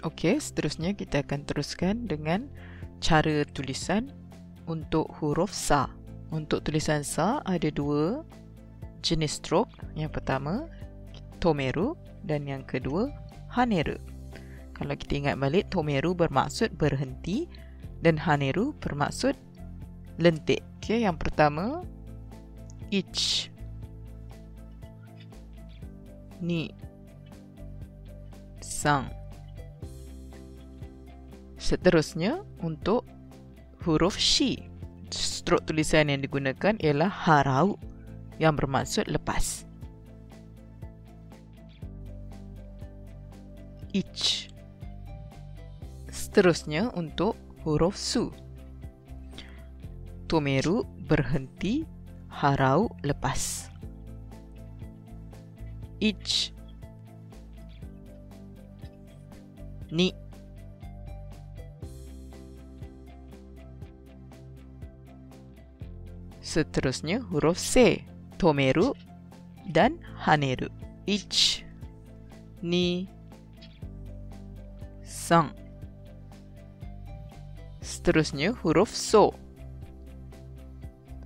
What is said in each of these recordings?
Okey, seterusnya kita akan teruskan dengan cara tulisan untuk huruf Sa. Untuk tulisan Sa ada dua jenis strok. Yang pertama, tomeru, dan yang kedua, haneru. Kalau kita ingat balik, tomeru bermaksud berhenti dan haneru bermaksud lentik. Okey, yang pertama, ich, ni, sang. Seterusnya, untuk huruf shi, strok tulisan yang digunakan ialah harau yang bermaksud lepas. Ich. Seterusnya untuk huruf su, tomeru berhenti, harau lepas. Ich, ni. Seterusnya huruf se, tomeru dan haneru. Ich, ni, sang. Seterusnya huruf so,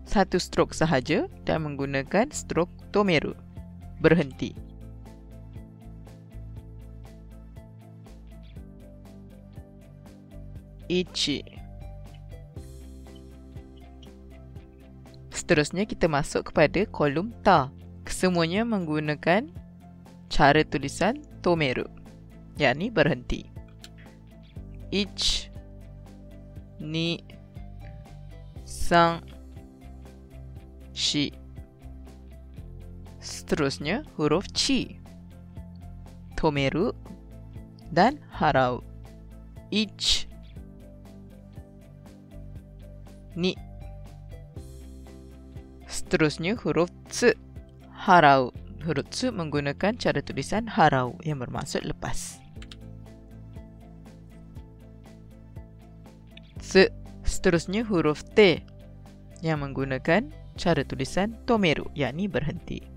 satu strok sahaja dan menggunakan strok tomeru, berhenti. Ichi. Seterusnya kita masuk kepada kolom ta. Kesemuanya menggunakan cara tulisan tomeru, yakni berhenti. Ich, ni, sang, shi. Seterusnya huruf chi, tomeru dan harau. Ich, ni. Seterusnya huruf tsu, harau. Huruf tsu menggunakan cara tulisan harau yang bermaksud lepas. Tsu. Seterusnya huruf t yang menggunakan cara tulisan tomeru, yakni berhenti.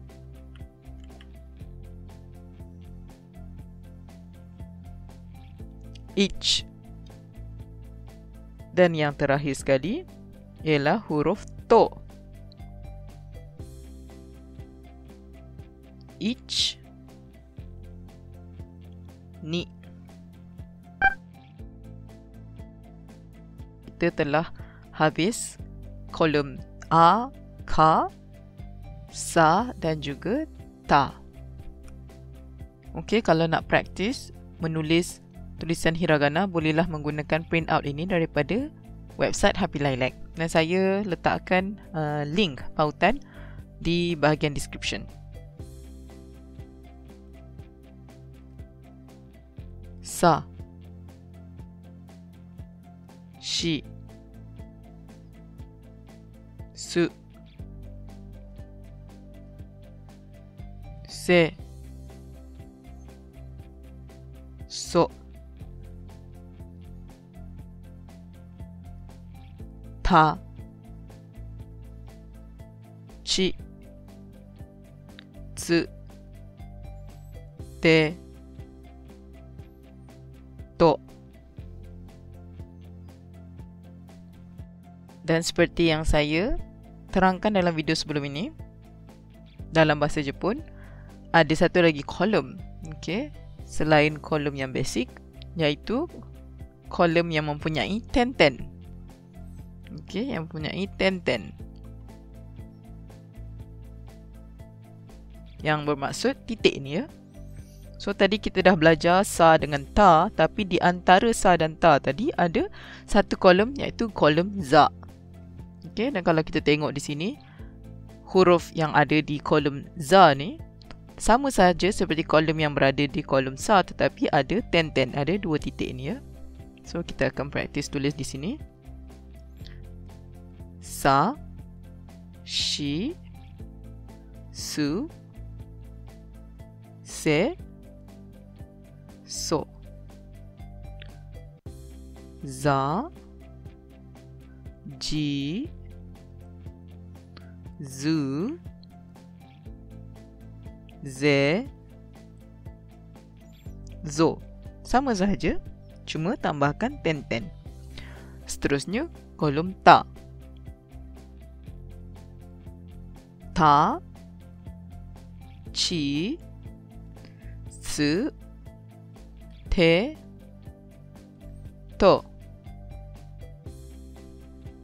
Ich. Dan yang terakhir sekali ialah huruf to. Ich, ni. Kita telah habis kolom a, ka, sa dan juga ta. Okey, kalau nak praktis menulis tulisan hiragana, bolehlah menggunakan print out ini daripada website Happy Lilac. Dan saya letakkan link pautan di bahagian description. Sa, shi, su, se, so, ta, chi, tsu, te, to. Dan seperti yang saya terangkan dalam video sebelum ini, dalam bahasa Jepun ada satu lagi kolom, okey, selain kolom yang basic, iaitu kolom yang mempunyai tenten. Okey, yang mempunyai tenten, yang bermaksud titik ni ya. So tadi kita dah belajar sa dengan ta, tapi di antara sa dan ta tadi ada satu kolom, iaitu kolom za. Okey, dan kalau kita tengok di sini, huruf yang ada di kolom za ni sama saja seperti kolom yang berada di kolom sa, tetapi ada tenten, ada dua titik ni ya. So kita akan praktis tulis di sini. Sa, shi, su, se, so. Za, ji, zu, ze, zo. Sama sahaja cuma tambahkan ten-ten. Seterusnya, kolom ta. Ta, ci, tsu, te, to.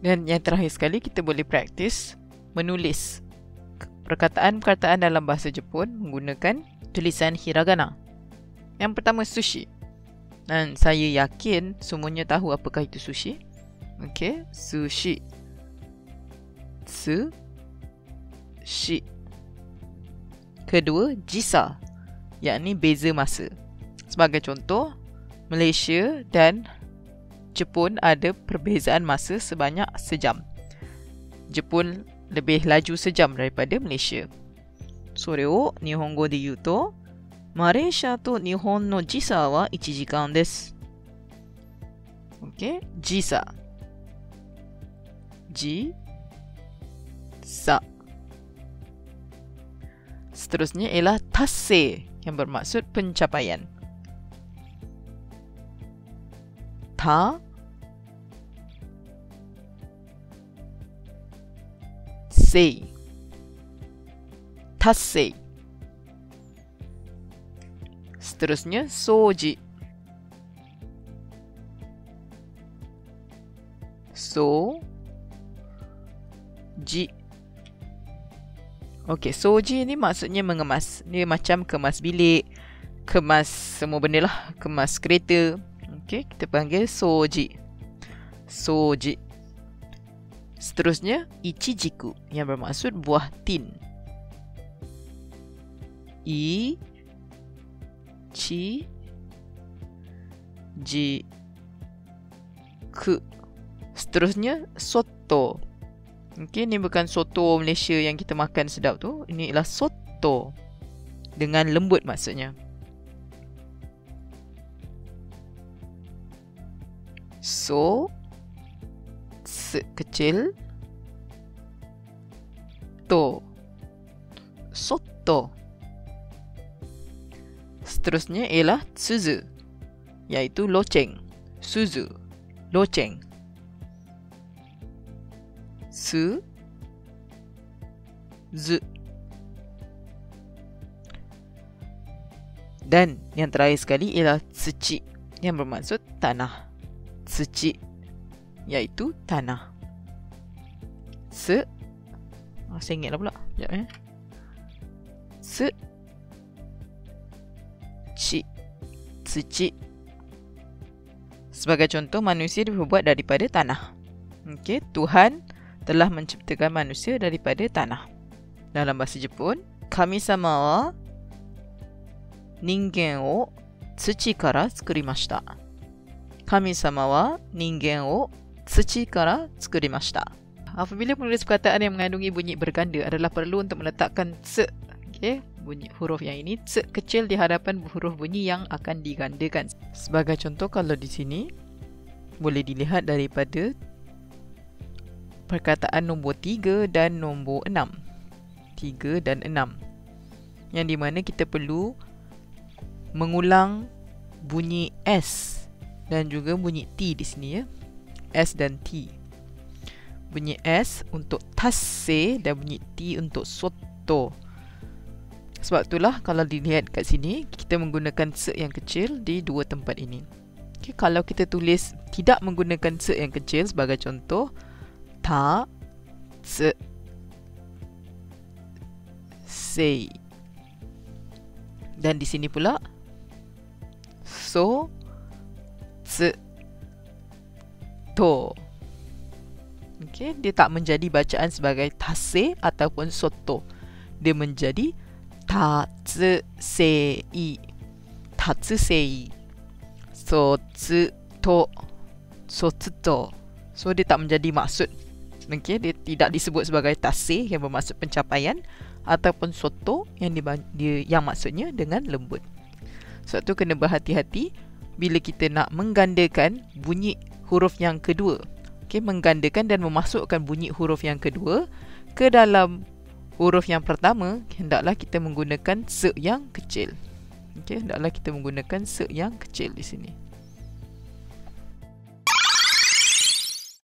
Dan yang terakhir sekali, kita boleh praktis menulis perkataan-perkataan dalam bahasa Jepun menggunakan tulisan hiragana. Yang pertama, sushi. Dan saya yakin semuanya tahu apakah itu sushi. Okey, sushi. Sushi. Kedua, jisa, yakni beza masa. Sebagai contoh, Malaysia dan Jepun ada perbezaan masa sebanyak sejam. Jepun lebih laju sejam daripada Malaysia. それを日本語で言うと、マレーシアと日本の時差は1時間です。OK? 時差。時差。Seterusnya ialah tasse yang bermaksud pencapaian. Ta sei. Tasse. Seterusnya, soji. Soji. Okey, soji ni maksudnya mengemas. Dia macam kemas bilik, kemas semua benda lah, kemas kereta. Okey, kita panggil soji. Soji. Seterusnya, ichijiku yang bermaksud buah tin. Ichijiku. Seterusnya, soto. Okey, ni bukan soto Malaysia yang kita makan sedap tu. Ini ialah soto. Dengan lembut maksudnya. So kecil to soto. Seterusnya ialah suzu, iaitu loceng. Suzu, loceng. Su zu. Dan yang terakhir sekali ialah tsuchi yang bermaksud tanah. Tsuchi iaitu tanah. Saya ingatlah pula. Sekejap Tsuchi. Sebagai contoh, manusia dibuat daripada tanah. Okey, Tuhan telah menciptakan manusia daripada tanah. Dalam bahasa Jepun, Kami-sama wa ningen o tsuchi kara tsukurimashita. Kami-sama wa ningen o tsuchi kara tsukurimashita. Apabila menulis perkataan yang mengandungi bunyi berganda adalah perlu untuk meletakkan tse. Okey, bunyi huruf yang ini tse kecil di hadapan huruf bunyi yang akan digandakan. Sebagai contoh, kalau di sini boleh dilihat daripada perkataan nombor 3 dan nombor 6. 3 dan 6. Yang di mana kita perlu mengulang bunyi S dan juga bunyi T di sini ya. S dan T. Bunyi S untuk tasse dan bunyi T untuk soto. Sebab itulah kalau dilihat kat sini, kita menggunakan se yang kecil di dua tempat ini. Okay, kalau kita tulis tidak menggunakan se yang kecil, sebagai contoh, ta, se, sei. Dan di sini pula, so, se, to. Okay, dia tak menjadi bacaan sebagai tasse ataupun soto. Dia menjadi tatsei, tatsei, sotsuto, sotsuto. So dia tak menjadi maksud. Okay, dia tidak disebut sebagai tasse yang bermaksud pencapaian ataupun soto yang yang maksudnya dengan lembut. Sebab tu kena berhati-hati bila kita nak menggandakan bunyi huruf yang kedua. Okay, menggandakan dan memasukkan bunyi huruf yang kedua ke dalam huruf yang pertama, hendaklah kita menggunakan se yang kecil. Okey, hendaklah kita menggunakan se yang kecil di sini.